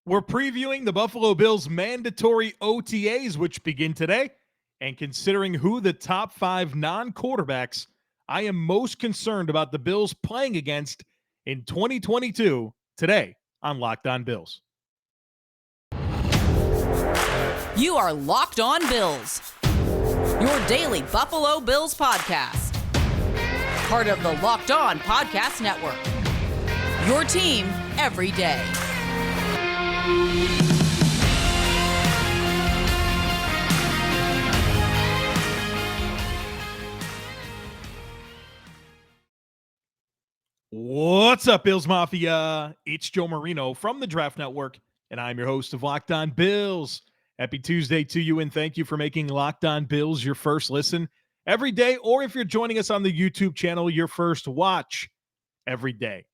We're previewing the Buffalo Bills mandatory OTAs, which begin today, and considering who the top 5 non-quarterbacks I am most concerned about the Bills playing against in 2022 today on Locked On Bills. You are Locked On Bills, your daily Buffalo Bills podcast. Part of the Locked On Podcast Network, your team every day. What's up, Bills Mafia? It's Joe Marino from the Draft Network, and I'm your host of Locked On Bills. Happy Tuesday to you, and thank you for making Locked On Bills your first listen every day, or if you're joining us on the YouTube channel, your first watch every day.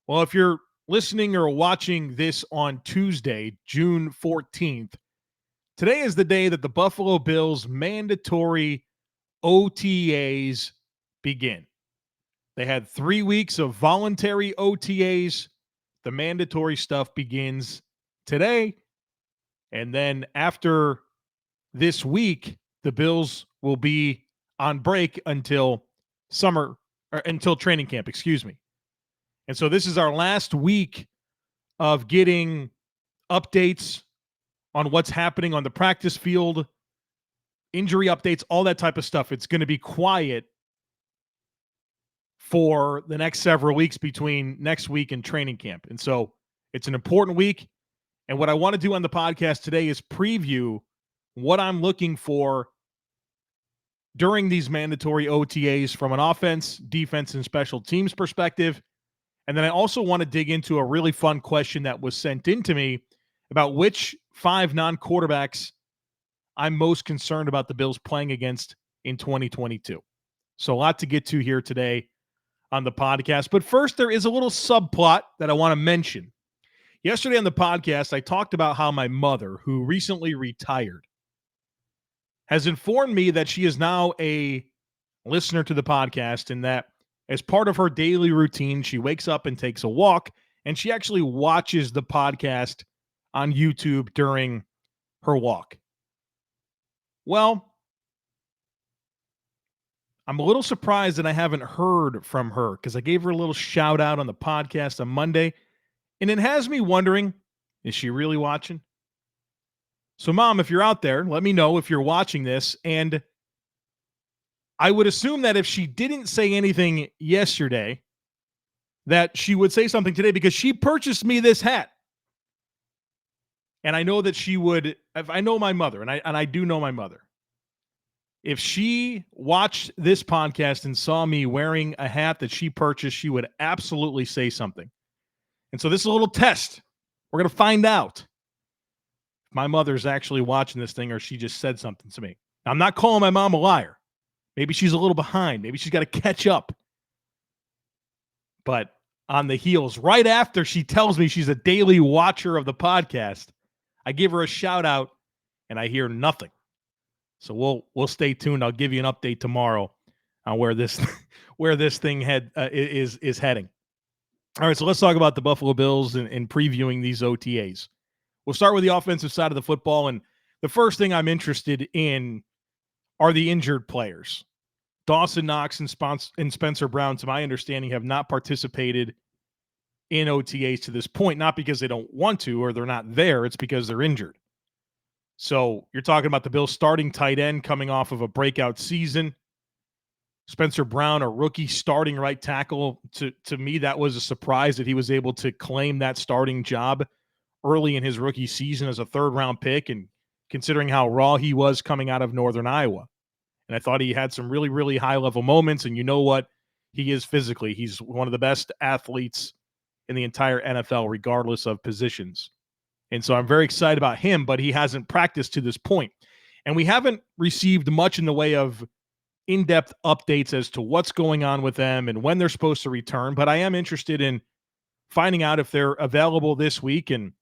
Well, if you're listening or watching this on Tuesday, June 14th, today is the day that the Buffalo Bills mandatory OTAs begin. They had 3 weeks of voluntary OTAs. The mandatory stuff begins today. And then after this week, the Bills will be on break until training camp, excuse me. And so this is our last week of getting updates on what's happening on the practice field, injury updates, all that type of stuff. It's going to be quiet for the next several weeks between next week and training camp. And so it's an important week. And what I want to do on the podcast today is preview what I'm looking for during these mandatory OTAs from an offense, defense, and special teams perspective. And then I also want to dig into a really fun question that was sent in to me about which 5 non-quarterbacks I'm most concerned about the Bills playing against in 2022. So a lot to get to here today on the podcast. But first, there is a little subplot that I want to mention. Yesterday on the podcast, I talked about how my mother, who recently retired, has informed me that she is now a listener to the podcast and that as part of her daily routine, she wakes up and takes a walk, and she actually watches the podcast on YouTube during her walk. Well, I'm a little surprised that I haven't heard from her because I gave her a little shout out on the podcast on Monday, and it has me wondering, is she really watching? So, Mom, if you're out there, let me know if you're watching this. And I would assume that if she didn't say anything yesterday, that she would say something today because she purchased me this hat. And I know that she would, if I know my mother, and I do know my mother. If she watched this podcast and saw me wearing a hat that she purchased, she would absolutely say something. And so this is a little test. We're going to find out if my mother's actually watching this thing or she just said something to me. Now, I'm not calling my mom a liar. Maybe she's a little behind. Maybe she's got to catch up. But on the heels, right after she tells me she's a daily watcher of the podcast, I give her a shout out and I hear nothing. So we'll stay tuned. I'll give you an update tomorrow on where this thing is heading. All right, so let's talk about the Buffalo Bills and previewing these OTAs. We'll start with the offensive side of the football, and the first thing I'm interested in are the injured players. Dawson Knox and Spencer Brown, to my understanding, have not participated in OTAs to this point, not because they don't want to or they're not there. It's because they're injured. So you're talking about the Bills starting tight end coming off of a breakout season. Spencer Brown, a rookie starting right tackle. To me, that was a surprise that he was able to claim that starting job early in his rookie season as a third-round pick, and considering how raw he was coming out of Northern Iowa. And I thought he had some really, really high-level moments, and you know what? He is physically. He's one of the best athletes in the entire NFL, regardless of positions. And so I'm very excited about him, but he hasn't practiced to this point. And we haven't received much in the way of in-depth updates as to what's going on with them and when they're supposed to return. But I am interested in finding out if they're available this week and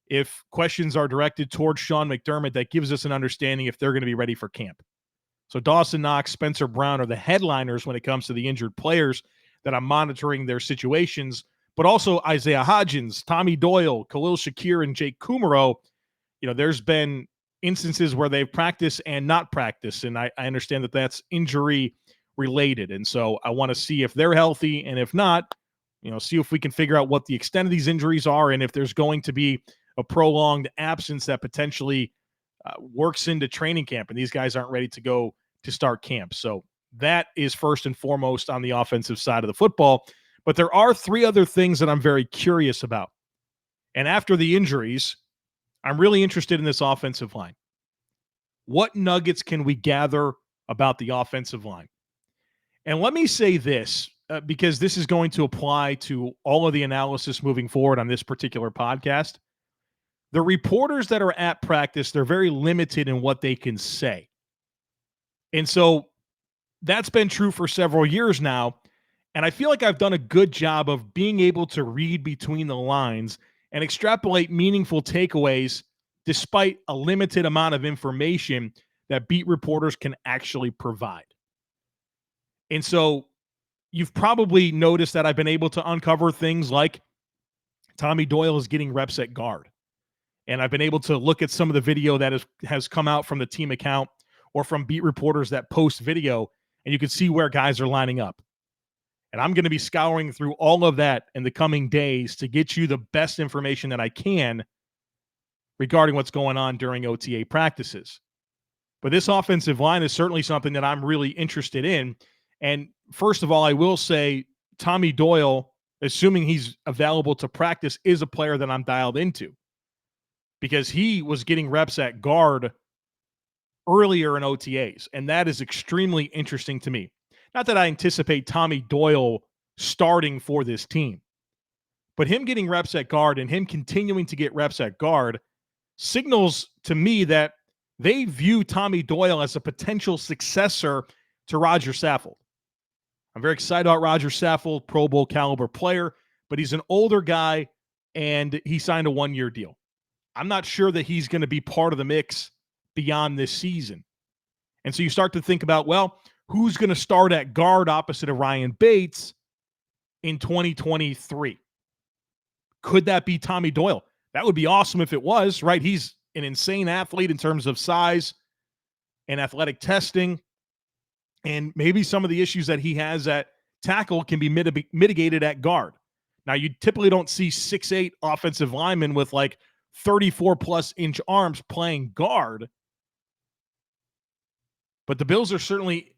if questions are directed towards Sean McDermott, that gives us an understanding if they're going to be ready for camp. So Dawson Knox, Spencer Brown are the headliners when it comes to the injured players that I'm monitoring their situations. but also Isaiah Hodgins, Tommy Doyle, Khalil Shakir, and Jake Kumaro. There's been instances where they've practiced and not practiced, and I understand that that's injury related. And so I want to see if they're healthy, and if not, see if we can figure out what the extent of these injuries are, and if there's going to be a prolonged absence that potentially works into training camp, and these guys aren't ready to go to start camp. So that is first and foremost on the offensive side of the football. But there are three other things that I'm very curious about. And after the injuries, I'm really interested in this offensive line. What nuggets can we gather about the offensive line? And let me say this, because this is going to apply to all of the analysis moving forward on this particular podcast. The reporters that are at practice, they're very limited in what they can say. And so that's been true for several years now. And I feel like I've done a good job of being able to read between the lines and extrapolate meaningful takeaways despite a limited amount of information that beat reporters can actually provide. And so you've probably noticed that I've been able to uncover things like Tommy Doyle is getting reps at guard. And I've been able to look at some of the video that has come out from the team account or from beat reporters that post video, and you can see where guys are lining up. And I'm going to be scouring through all of that in the coming days to get you the best information that I can regarding what's going on during OTA practices. But this offensive line is certainly something that I'm really interested in. And first of all, I will say Tommy Doyle, assuming he's available to practice, is a player that I'm dialed into, because he was getting reps at guard earlier in OTAs, and that is extremely interesting to me. Not that I anticipate Tommy Doyle starting for this team, but him getting reps at guard and him continuing to get reps at guard signals to me that they view Tommy Doyle as a potential successor to Roger Saffold. I'm very excited about Roger Saffold, Pro Bowl caliber player, but he's an older guy and he signed a one-year deal. I'm not sure that he's going to be part of the mix beyond this season. And so you start to think about, well, who's going to start at guard opposite of Ryan Bates in 2023? Could that be Tommy Doyle? That would be awesome if it was, right? He's an insane athlete in terms of size and athletic testing. And maybe some of the issues that he has at tackle can be mitigated at guard. Now, you typically don't see 6'8" offensive linemen with like 34-plus inch arms playing guard. But the Bills are certainly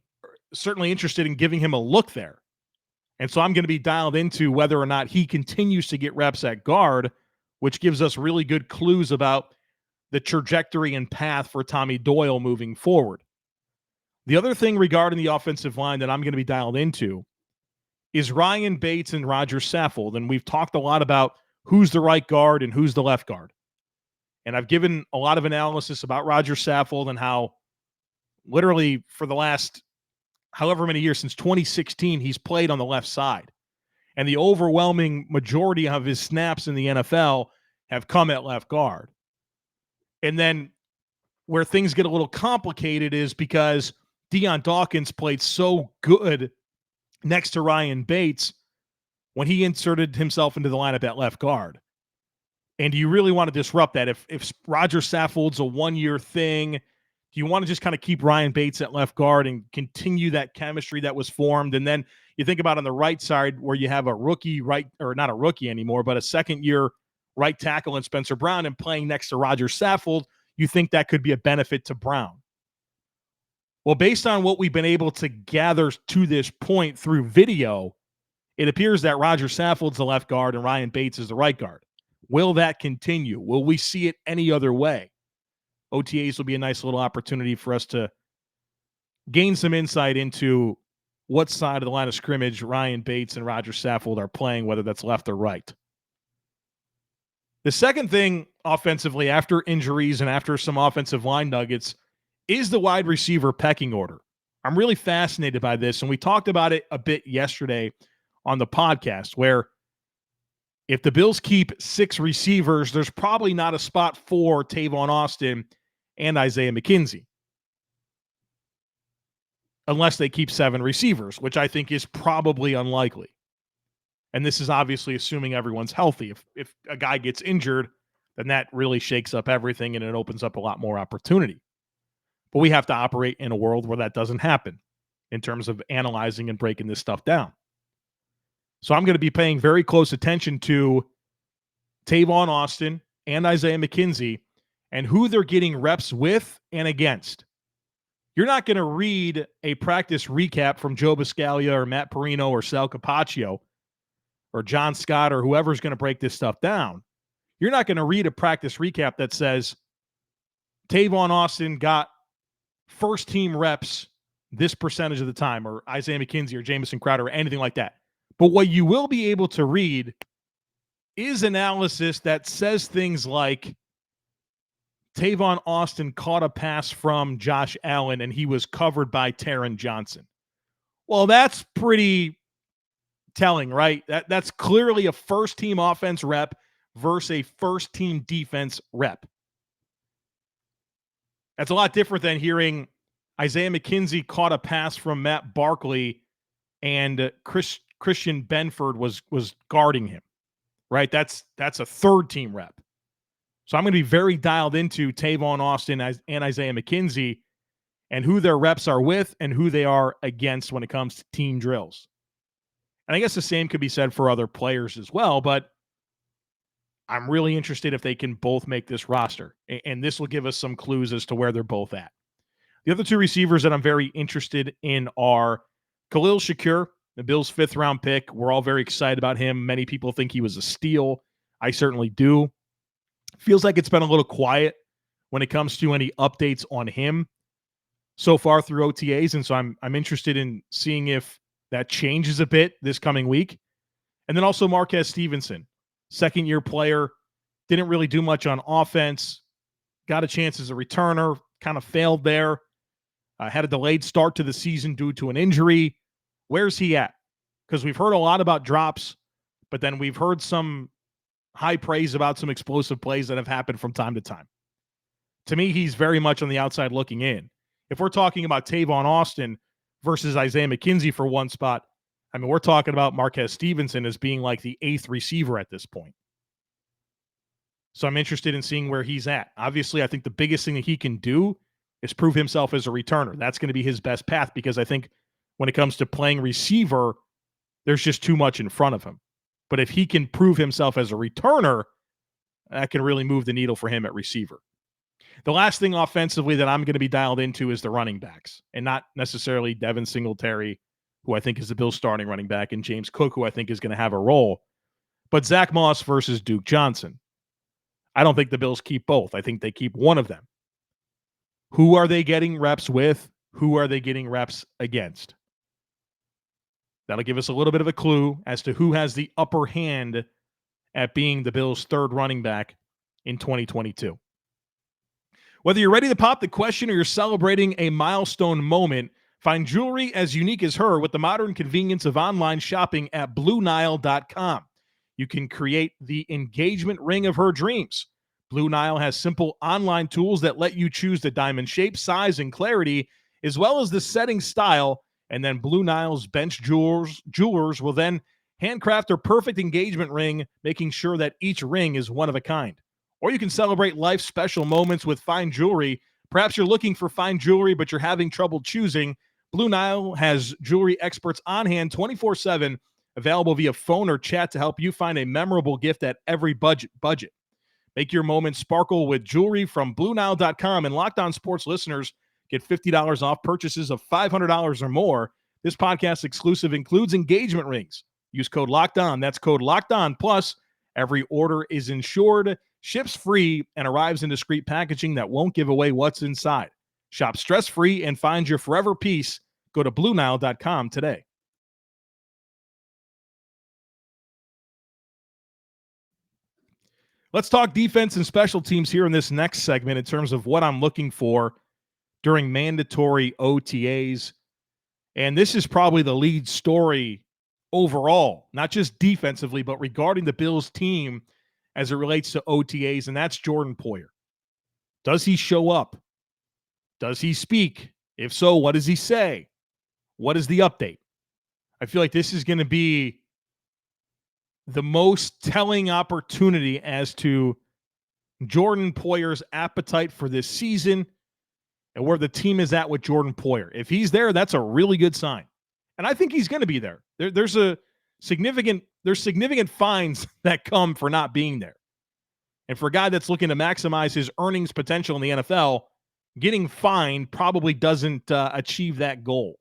interested in giving him a look there. And so I'm going to be dialed into whether or not he continues to get reps at guard, which gives us really good clues about the trajectory and path for Tommy Doyle moving forward. The other thing regarding the offensive line that I'm going to be dialed into is Ryan Bates and Roger Saffold. And we've talked a lot about who's the right guard and who's the left guard. And I've given a lot of analysis about Roger Saffold and how literally for the last however many years, since 2016, he's played on the left side. And the overwhelming majority of his snaps in the NFL have come at left guard. And then where things get a little complicated is because Deion Dawkins played so good next to Ryan Bates when he inserted himself into the lineup at left guard. And do you really want to disrupt that? If Roger Saffold's a one-year thing, do you want to just kind of keep Ryan Bates at left guard and continue that chemistry that was formed? And then you think about on the right side where you have a rookie or not a rookie anymore, but a second-year right tackle in Spencer Brown and playing next to Roger Saffold, you think that could be a benefit to Brown. Well, based on what we've been able to gather to this point through video, it appears that Roger Saffold's the left guard and Ryan Bates is the right guard. Will that continue? Will we see it any other way? OTAs will be a nice little opportunity for us to gain some insight into what side of the line of scrimmage Ryan Bates and Roger Saffold are playing, whether that's left or right. The second thing offensively, after injuries and after some offensive line nuggets, is the wide receiver pecking order. I'm really fascinated by this, and we talked about it a bit yesterday on the podcast, where if the Bills keep 6 receivers, there's probably not a spot for Tavon Austin and Isaiah McKenzie, unless they keep 7 receivers, which I think is probably unlikely. And this is obviously assuming everyone's healthy. If a guy gets injured, then that really shakes up everything and it opens up a lot more opportunity. But we have to operate in a world where that doesn't happen in terms of analyzing and breaking this stuff down. So I'm going to be paying very close attention to Tavon Austin and Isaiah McKenzie and who they're getting reps with and against. You're not going to read a practice recap from Joe Buscaglia or Matt Marino or Sal Capaccio or John Scott or whoever's going to break this stuff down. You're not going to read a practice recap that says Tavon Austin got first team reps this percentage of the time, or Isaiah McKenzie or Jamison Crowder or anything like that. But what you will be able to read is analysis that says things like Tavon Austin caught a pass from Josh Allen and he was covered by Taron Johnson. Well, that's pretty telling, right? That's clearly a first-team offense rep versus a first-team defense rep. That's a lot different than hearing Isaiah McKenzie caught a pass from Matt Barkley and Christian Benford was guarding him, right? That's a third-team rep. So I'm going to be very dialed into Tavon Austin and Isaiah McKenzie and who their reps are with and who they are against when it comes to team drills. And I guess the same could be said for other players as well, but I'm really interested if they can both make this roster. And this will give us some clues as to where they're both at. The other two receivers that I'm very interested in are Khalil Shakir, the Bills' fifth-round pick. We're all very excited about him. Many people think he was a steal. I certainly do. Feels like it's been a little quiet when it comes to any updates on him so far through OTAs, and so I'm interested in seeing if that changes a bit this coming week. And then also Marquez Stevenson, second-year player, didn't really do much on offense, got a chance as a returner, kind of failed there, had a delayed start to the season due to an injury. Where's he at? Because we've heard a lot about drops, but then we've heard some high praise about some explosive plays that have happened from time to time. To me, he's very much on the outside looking in. If we're talking about Tavon Austin versus Isaiah McKenzie for one spot, I mean, we're talking about Marquez Stevenson as being like the eighth receiver at this point. So I'm interested in seeing where he's at. Obviously, I think the biggest thing that he can do is prove himself as a returner. That's going to be his best path because I think when it comes to playing receiver, there's just too much in front of him. But if he can prove himself as a returner, that can really move the needle for him at receiver. The last thing offensively that I'm going to be dialed into is the running backs, and not necessarily Devin Singletary, who I think is the Bills' starting running back, and James Cook, who I think is going to have a role, but Zach Moss versus Duke Johnson. I don't think the Bills keep both. I think they keep one of them. Who are they getting reps with? Who are they getting reps against? That'll give us a little bit of a clue as to who has the upper hand at being the Bills' third running back in 2022. Whether you're ready to pop the question or you're celebrating a milestone moment, find jewelry as unique as her with the modern convenience of online shopping at BlueNile.com. You can create the engagement ring of her dreams. Blue Nile has simple online tools that let you choose the diamond shape, size, and clarity, as well as the setting style. And then Blue Nile's bench jewelers will then handcraft their perfect engagement ring, making sure that each ring is one of a kind. Or you can celebrate life's special moments with fine jewelry. Perhaps you're looking for fine jewelry, but you're having trouble choosing. Blue Nile has jewelry experts on hand 24/7, available via phone or chat to help you find a memorable gift at every budget. Make your moment sparkle with jewelry from BlueNile.com, and Locked On Sports listeners get $50 off purchases of $500 or more. This podcast exclusive includes engagement rings. Use code Locked On. That's code Locked On. Plus, every order is insured, ships free, and arrives in discreet packaging that won't give away what's inside. Shop stress-free and find your forever peace. Go to BlueNile.com today. Let's talk defense and special teams here in this next segment in terms of what I'm looking for during mandatory OTAs. And this is probably the lead story overall, not just defensively, but regarding the Bills team as it relates to OTAs, and that's Jordan Poyer. Does he show up? Does he speak? If so, what does he say? What is the update? I feel like this is going to be the most telling opportunity as to Jordan Poyer's appetite for this season and where the team is at with Jordan Poyer. If he's there, that's a really good sign. And I think he's going to be there. There's significant fines that come for not being there. And for a guy that's looking to maximize his earnings potential in the NFL, getting fined probably doesn't achieve that goal.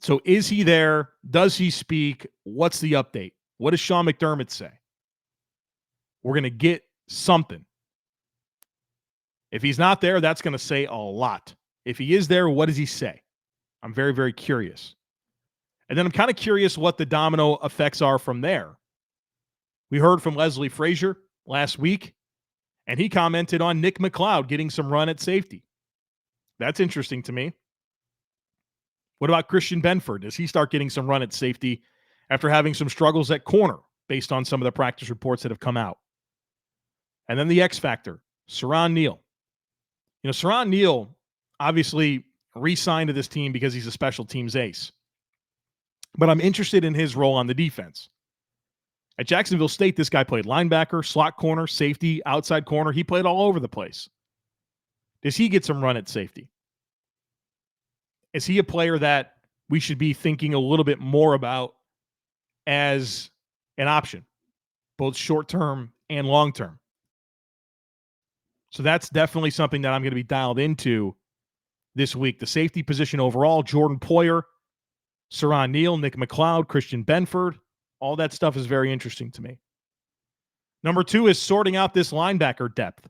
So is he there? Does he speak? What's the update? What does Sean McDermott say? We're going to get something. If he's not there, that's going to say a lot. If he is there, what does he say? I'm very, very curious. And then I'm kind of curious what the domino effects are from there. We heard from Leslie Frazier last week, and he commented on Nick McLeod getting some run at safety. That's interesting to me. What about Christian Benford? Does he start getting some run at safety after having some struggles at corner based on some of the practice reports that have come out? And then the X factor, Siran Neal. Siran Neal obviously re-signed to this team because he's a special teams ace. But I'm interested in his role on the defense. At Jacksonville State, this guy played linebacker, slot corner, safety, outside corner. He played all over the place. Does he get some run at safety? Is he a player that we should be thinking a little bit more about as an option, both short-term and long-term? So that's definitely something that I'm going to be dialed into this week. The safety position overall, Jordan Poyer, Siran Neal, Nick McLeod, Christian Benford, all that stuff is very interesting to me. Number 2 is sorting out this linebacker depth.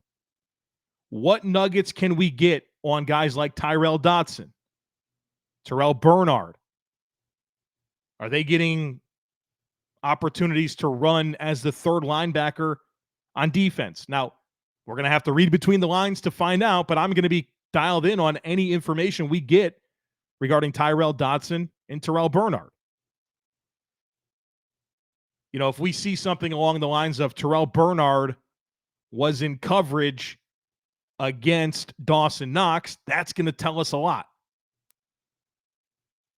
What nuggets can we get on guys like Tyrel Dodson, Terrell Bernard? Are they getting opportunities to run as the third linebacker on defense? Now, we're going to have to read between the lines to find out, but I'm going to be dialed in on any information we get regarding Tyrel Dodson and Terrell Bernard. If we see something along the lines of Terrell Bernard was in coverage against Dawson Knox, that's going to tell us a lot.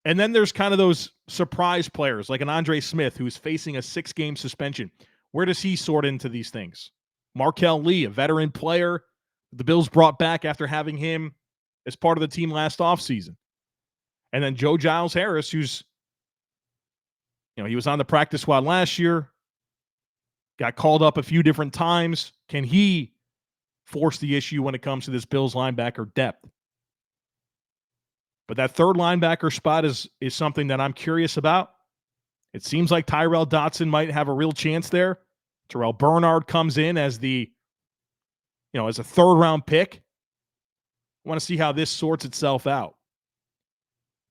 And then there's kind of those surprise players like an Andre Smith who's facing a 6-game suspension. Where does he sort into these things? Markel Lee, a veteran player the Bills brought back after having him as part of the team last offseason. And then Joe Giles Harris, who's, he was on the practice squad last year, got called up a few different times. Can he force the issue when it comes to this Bills linebacker depth? But that third linebacker spot is something that I'm curious about. It seems like Tyrel Dodson might have a real chance there. Terrell Bernard comes in as as a third-round pick. I want to see how this sorts itself out.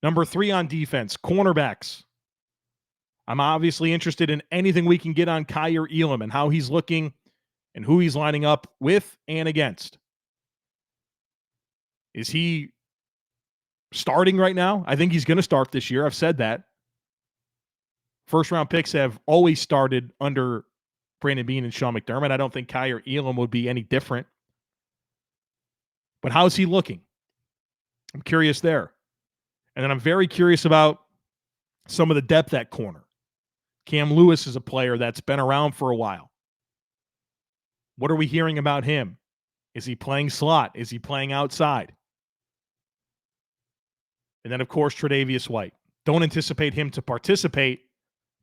Number 3 on defense, cornerbacks. I'm obviously interested in anything we can get on Kaiir Elam and how he's looking and who he's lining up with and against. Is he starting right now? I think he's going to start this year. I've said that. First-round picks have always started under Brandon Beane and Sean McDermott. I don't think Kaiir Elam would be any different. But how is he looking? I'm curious there. And then I'm very curious about some of the depth at corner. Cam Lewis is a player that's been around for a while. What are we hearing about him? Is he playing slot? Is he playing outside? And then, of course, Tre'Davious White. Don't anticipate him to participate,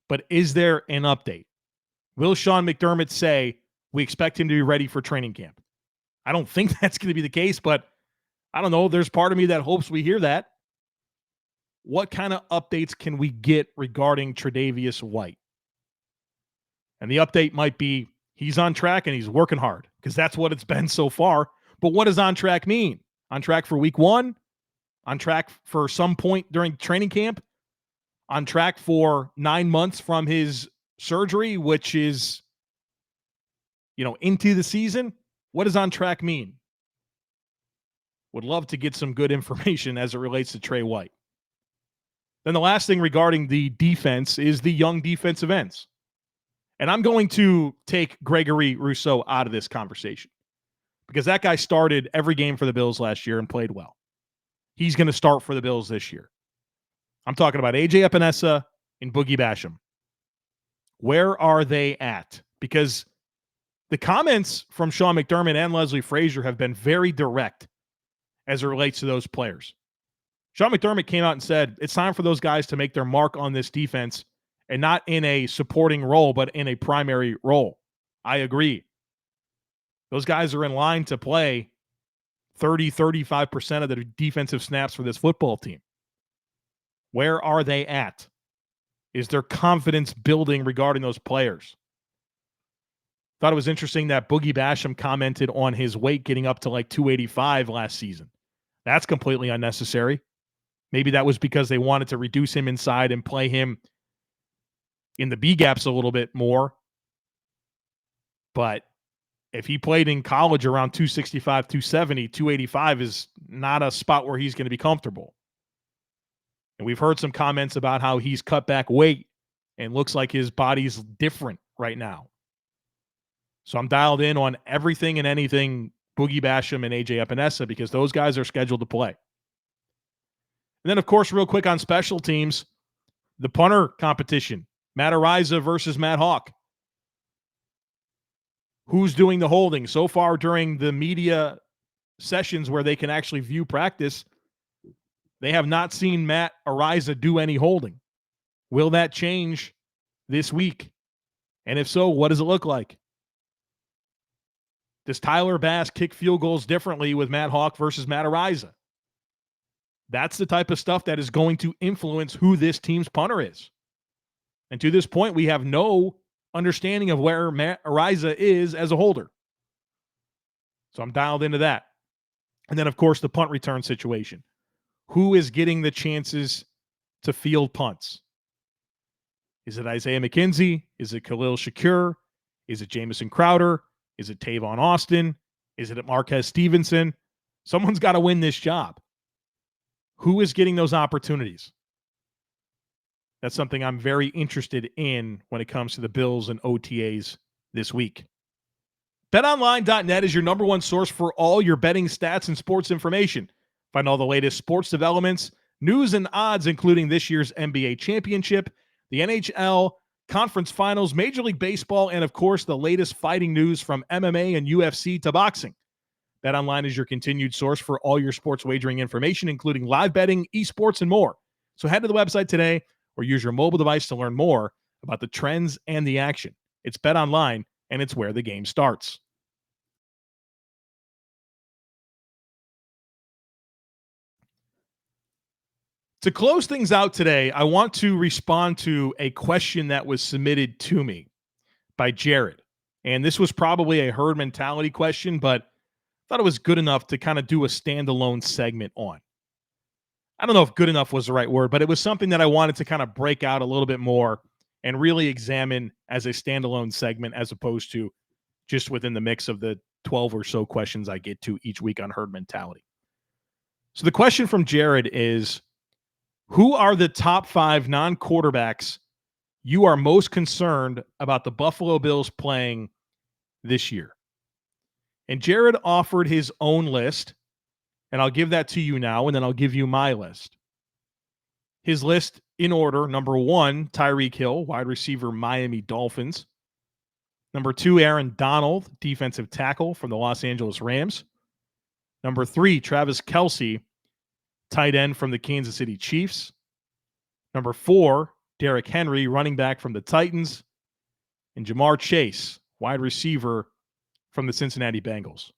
but is there an update? Will Sean McDermott say we expect him to be ready for training camp? I don't think that's going to be the case, but I don't know. There's part of me that hopes we hear that. What kind of updates can we get regarding Tre'Davious White? And the update might be he's on track and he's working hard because that's what it's been so far. But what does on track mean? On track for week 1? On track for some point during training camp? On track for 9 months from his surgery, which is, into the season? What does on track mean? Would love to get some good information as it relates to Trey White. Then the last thing regarding the defense is the young defensive ends. And I'm going to take Gregory Rousseau out of this conversation because that guy started every game for the Bills last year and played well. He's going to start for the Bills this year. I'm talking about A.J. Epinesa and Boogie Basham. Where are they at? Because the comments from Sean McDermott and Leslie Frazier have been very direct as it relates to those players. Sean McDermott came out and said, it's time for those guys to make their mark on this defense, and not in a supporting role, but in a primary role. I agree. Those guys are in line to play 30, 35% of the defensive snaps for this football team. Where are they at? Is their confidence building regarding those players? Thought it was interesting that Boogie Basham commented on his weight getting up to like 285 last season. That's completely unnecessary. Maybe that was because they wanted to reduce him inside and play him in the B gaps a little bit more. But if he played in college around 265, 270, 285 is not a spot where he's going to be comfortable. And we've heard some comments about how he's cut back weight and looks like his body's different right now. So I'm dialed in on everything and anything Boogie Basham and AJ Epinesa because those guys are scheduled to play. And then, of course, real quick on special teams, the punter competition, Matt Ariza versus Matt Hawk. Who's doing the holding? So far during the media sessions where they can actually view practice, they have not seen Matt Ariza do any holding. Will that change this week? And if so, what does it look like? Does Tyler Bass kick field goals differently with Matt Hawk versus Matt Ariza? That's the type of stuff that is going to influence who this team's punter is. And to this point, we have no understanding of where Matt Ariza is as a holder. So I'm dialed into that. And then, of course, the punt return situation. Who is getting the chances to field punts? Is it Isaiah McKenzie? Is it Khalil Shakir? Is it Jamison Crowder? Is it Tavon Austin? Is it Marquez Stevenson? Someone's got to win this job. Who is getting those opportunities? That's something I'm very interested in when it comes to the Bills and OTAs this week. BetOnline.net is your number one source for all your betting stats and sports information. Find all the latest sports developments, news, and odds, including this year's NBA championship, the NHL, conference finals, Major League Baseball, and, of course, the latest fighting news from MMA and UFC to boxing. BetOnline is your continued source for all your sports wagering information, including live betting, esports, and more. So head to the website today or use your mobile device to learn more about the trends and the action. It's BetOnline, and it's where the game starts. To close things out today, I want to respond to a question that was submitted to me by Jared. And this was probably a herd mentality question, but I thought it was good enough to kind of do a standalone segment on. I don't know if good enough was the right word, but it was something that I wanted to kind of break out a little bit more and really examine as a standalone segment as opposed to just within the mix of the 12 or so questions I get to each week on herd mentality. So the question from Jared is, who are the top 5 non-quarterbacks you are most concerned about the Buffalo Bills playing this year? And Jared offered his own list, and I'll give that to you now, and then I'll give you my list. His list in order: number 1, Tyreek Hill, wide receiver, Miami Dolphins. Number 2, Aaron Donald, defensive tackle from the Los Angeles Rams. Number 3, Travis Kelce, tight end from the Kansas City Chiefs. Number 4, Derrick Henry, running back from the Titans. And Jamar Chase, wide receiver from the Cincinnati Bengals.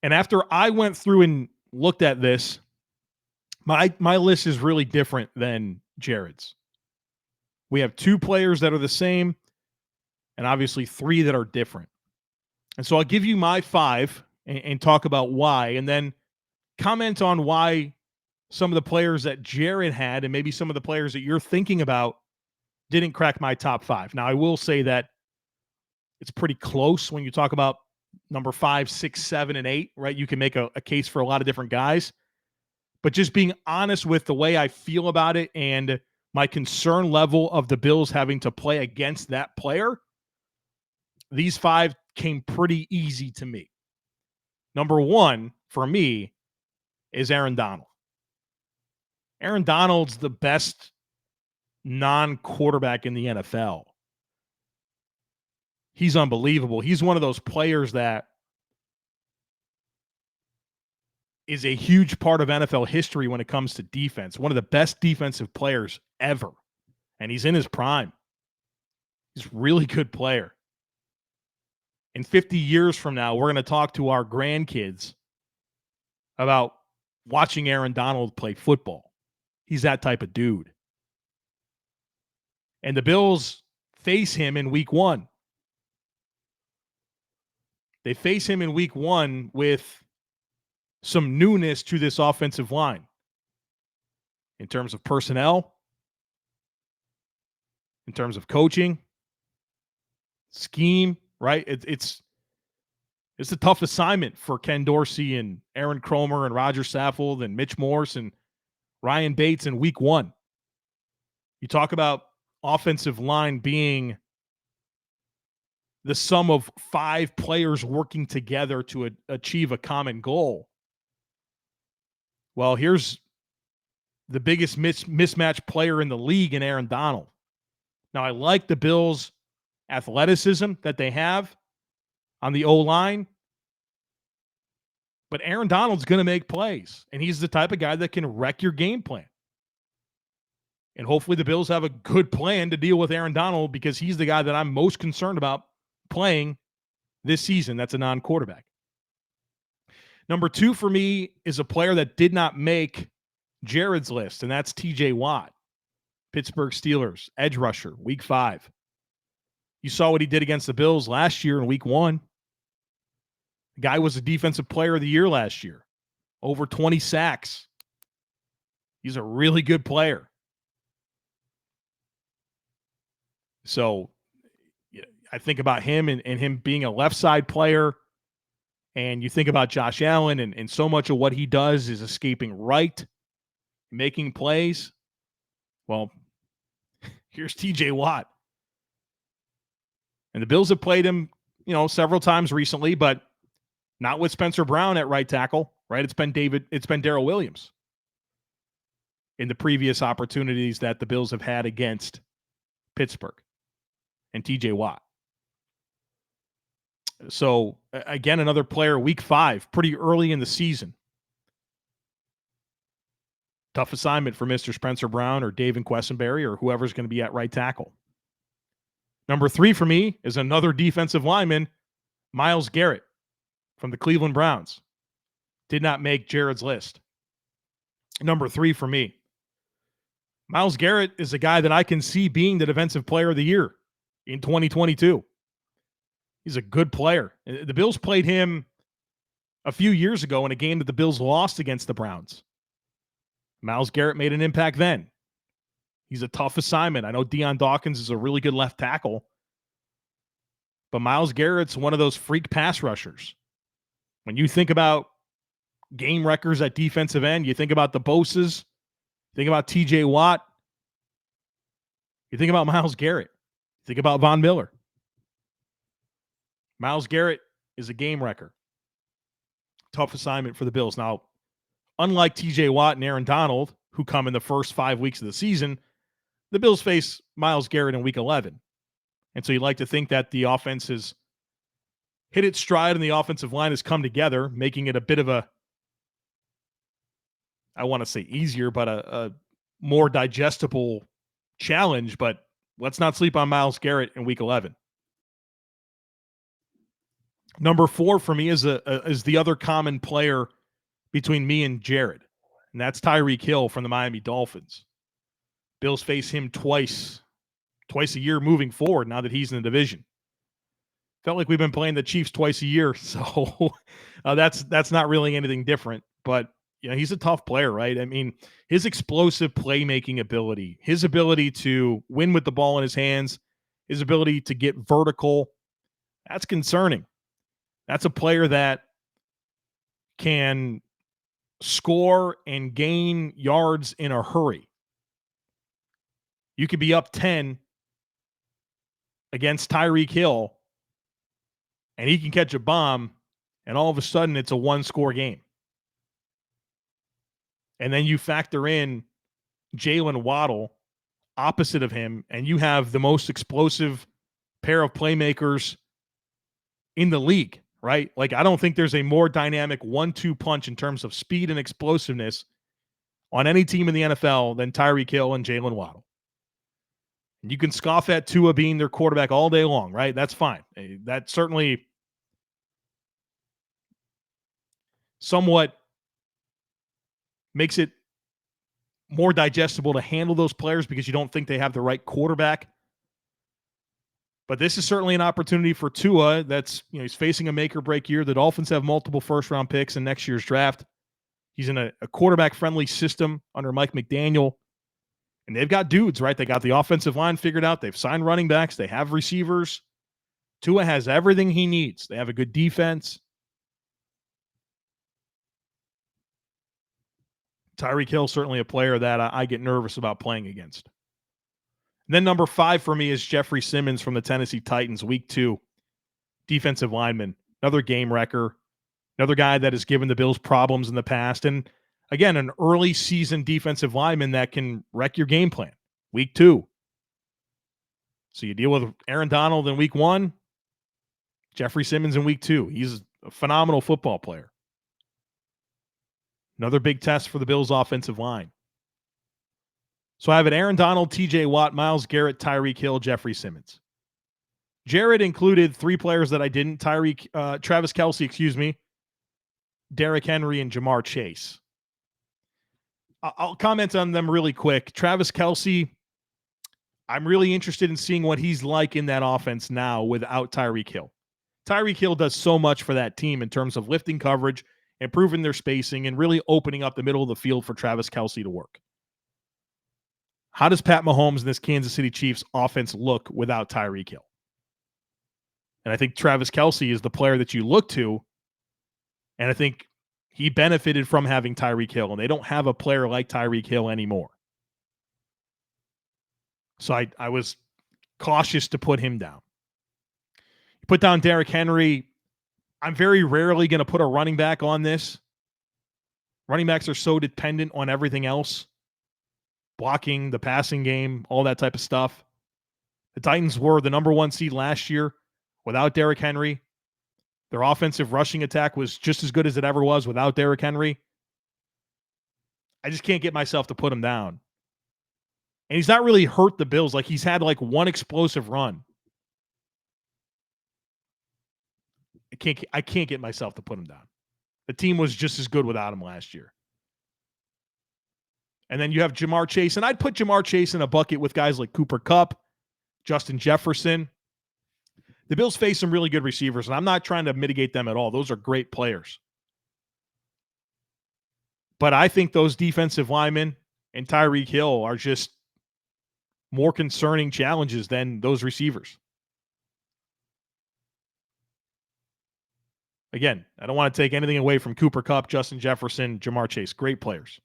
And after I went through and looked at this, my list is really different than Jared's. We have 2 players that are the same, and obviously 3 that are different. And so I'll give you my 5 and talk about why, and then comment on why some of the players that Jared had and maybe some of the players that you're thinking about didn't crack my top 5. Now, I will say that it's pretty close when you talk about number 5, 6, 7, and 8, right? You can make a case for a lot of different guys. But just being honest with the way I feel about it and my concern level of the Bills having to play against that player, these 5 came pretty easy to me. Number 1 for me is Aaron Donald. Aaron Donald's the best non-quarterback in the NFL. He's unbelievable. He's one of those players that is a huge part of NFL history when it comes to defense. One of the best defensive players ever. And he's in his prime. He's a really good player. In 50 years from now, we're going to talk to our grandkids about watching Aaron Donald play football. He's that type of dude. And the Bills face him in week 1. They face him in week 1 with some newness to this offensive line in terms of personnel, in terms of coaching, scheme, right? It's a tough assignment for Ken Dorsey and Aaron Kromer and Roger Saffold and Mitch Morse and Ryan Bates in week 1. You talk about offensive line being the sum of 5 players working together to achieve a common goal. Well, here's the biggest mismatch player in the league in Aaron Donald. Now, I like the Bills' athleticism that they have on the O-line, but Aaron Donald's going to make plays, and he's the type of guy that can wreck your game plan. And hopefully the Bills have a good plan to deal with Aaron Donald, because he's the guy that I'm most concerned about playing this season. That's a non-quarterback. Number 2 for me is a player that did not make Jared's list, and that's TJ Watt, Pittsburgh Steelers, edge rusher, week 5. You saw what he did against the Bills last year in week 1. The guy was the defensive player of the year last year, over 20 sacks. He's a really good player. So I think about him and him being a left side player. And you think about Josh Allen, and so much of what he does is escaping right, making plays. Well, here's TJ Watt. And the Bills have played him, several times recently, but not with Spencer Brown at right tackle, right? It's been Darrell Williams in the previous opportunities that the Bills have had against Pittsburgh and TJ Watt. So, again, another player, week 5, pretty early in the season. Tough assignment for Mr. Spencer Brown or David Quessenberry or whoever's going to be at right tackle. Number 3 for me is another defensive lineman, Myles Garrett from the Cleveland Browns. Did not make Jared's list. Number 3 for me. Myles Garrett is a guy that I can see being the defensive player of the year in 2022. He's a good player. The Bills played him a few years ago in a game that the Bills lost against the Browns. Myles Garrett made an impact then. He's a tough assignment. I know Deion Dawkins is a really good left tackle, but Myles Garrett's one of those freak pass rushers. When you think about game wreckers at defensive end, you think about the Boses, think about TJ Watt, you think about Myles Garrett, think about Von Miller. Myles Garrett is a game wrecker. Tough assignment for the Bills. Now, unlike TJ Watt and Aaron Donald, who come in the first 5 weeks of the season, the Bills face Myles Garrett in week 11. And so you'd like to think that the offense has hit its stride and the offensive line has come together, making it a bit of a, I want to say easier, but a more digestible challenge. But let's not sleep on Myles Garrett in week 11. Number 4 for me is the other common player between me and Jared, and that's Tyreek Hill from the Miami Dolphins. Bills face him twice a year moving forward now that he's in the division. Felt like we've been playing the Chiefs twice a year, so that's not really anything different. But he's a tough player, right? I mean, his explosive playmaking ability, his ability to win with the ball in his hands, his ability to get vertical, that's concerning. That's a player that can score and gain yards in a hurry. You could be up 10 against Tyreek Hill, and he can catch a bomb, and all of a sudden it's a 1-score game. And then you factor in Jalen Waddle opposite of him, and you have the most explosive pair of playmakers in the league, right? Like, I don't think there's a more dynamic 1-2 punch in terms of speed and explosiveness on any team in the NFL than Tyreek Hill and Jalen Waddle. You can scoff at Tua being their quarterback all day long, right? That's fine. That certainly somewhat makes it more digestible to handle those players because you don't think they have the right quarterback. But this is certainly an opportunity for Tua. That's, he's facing a make or break year. The Dolphins have multiple first round picks in next year's draft. He's in a quarterback friendly system under Mike McDaniel. And they've got dudes, right? They got the offensive line figured out. They've signed running backs. They have receivers. Tua has everything he needs. They have a good defense. Tyreek Hill, certainly a player that I get nervous about playing against. And then number 5 for me is Jeffrey Simmons from the Tennessee Titans, week 2. Defensive lineman, another game wrecker, another guy that has given the Bills problems in the past. And again, an early season defensive lineman that can wreck your game plan. Week 2. So you deal with Aaron Donald in week 1, Jeffrey Simmons in week 2. He's a phenomenal football player. Another big test for the Bills' offensive line. So I have it Aaron Donald, TJ Watt, Myles Garrett, Tyreek Hill, Jeffrey Simmons. Jared included 3 players that I didn't. Travis Kelce, Derrick Henry, and Jamar Chase. I'll comment on them really quick. Travis Kelce, I'm really interested in seeing what he's like in that offense now without Tyreek Hill. Tyreek Hill does so much for that team in terms of lifting coverage, improving their spacing, and really opening up the middle of the field for Travis Kelce to work. How does Pat Mahomes and this Kansas City Chiefs offense look without Tyreek Hill? And I think Travis Kelce is the player that you look to, and I think he benefited from having Tyreek Hill, and they don't have a player like Tyreek Hill anymore. So I was cautious to put him down. You put down Derrick Henry. I'm very rarely going to put a running back on this. Running backs are so dependent on everything else. Blocking, the passing game, all that type of stuff. The Titans were the number 1 seed last year without Derrick Henry. Their offensive rushing attack was just as good as it ever was without Derrick Henry. I just can't get myself to put him down. And he's not really hurt the Bills. Like, he's had like one explosive run. I can't get myself to put him down. The team was just as good without him last year. And then you have Jamar Chase. And I'd put Jamar Chase in a bucket with guys like Cooper Kupp, Justin Jefferson. The Bills face some really good receivers, and I'm not trying to mitigate them at all. Those are great players. But I think those defensive linemen and Tyreek Hill are just more concerning challenges than those receivers. Again, I don't want to take anything away from Cooper Kupp, Justin Jefferson, Jamar Chase. Great players.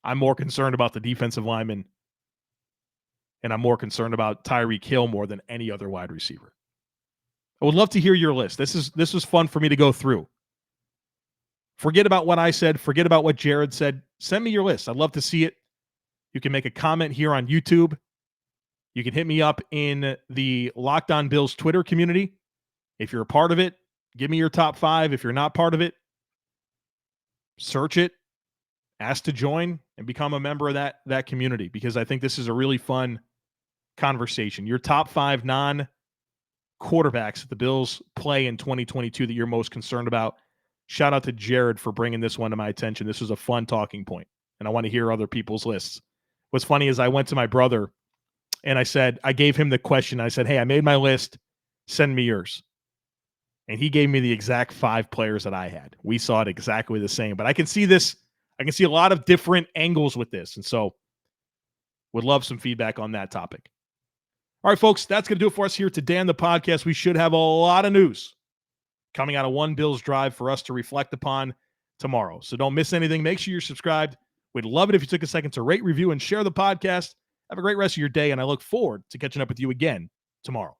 I'm more concerned about the defensive linemen, and I'm more concerned about Tyreek Hill more than any other wide receiver. I would love to hear your list. This was fun for me to go through. Forget about what I said. Forget about what Jared said. Send me your list. I'd love to see it. You can make a comment here on YouTube. You can hit me up in the Locked On Bills Twitter community. If you're a part of it, give me your top 5. If you're not part of it, search it, ask to join, and become a member of that community, because I think this is a really fun conversation. Your top 5 non-quarterbacks that the Bills play in 2022 that you're most concerned about. Shout out to Jared for bringing this one to my attention. This was a fun talking point, and I want to hear other people's lists. What's funny is I went to my brother, and I gave him the question. I said, hey, I made my list. Send me yours. And he gave me the exact 5 players that I had. We saw it exactly the same. But I can see this. I can see a lot of different angles with this. And so would love some feedback on that topic. All right, folks, that's going to do it for us here today on the podcast. We should have a lot of news coming out of One Bills Drive for us to reflect upon tomorrow. So don't miss anything. Make sure you're subscribed. We'd love it if you took a second to rate, review, and share the podcast. Have a great rest of your day, and I look forward to catching up with you again tomorrow.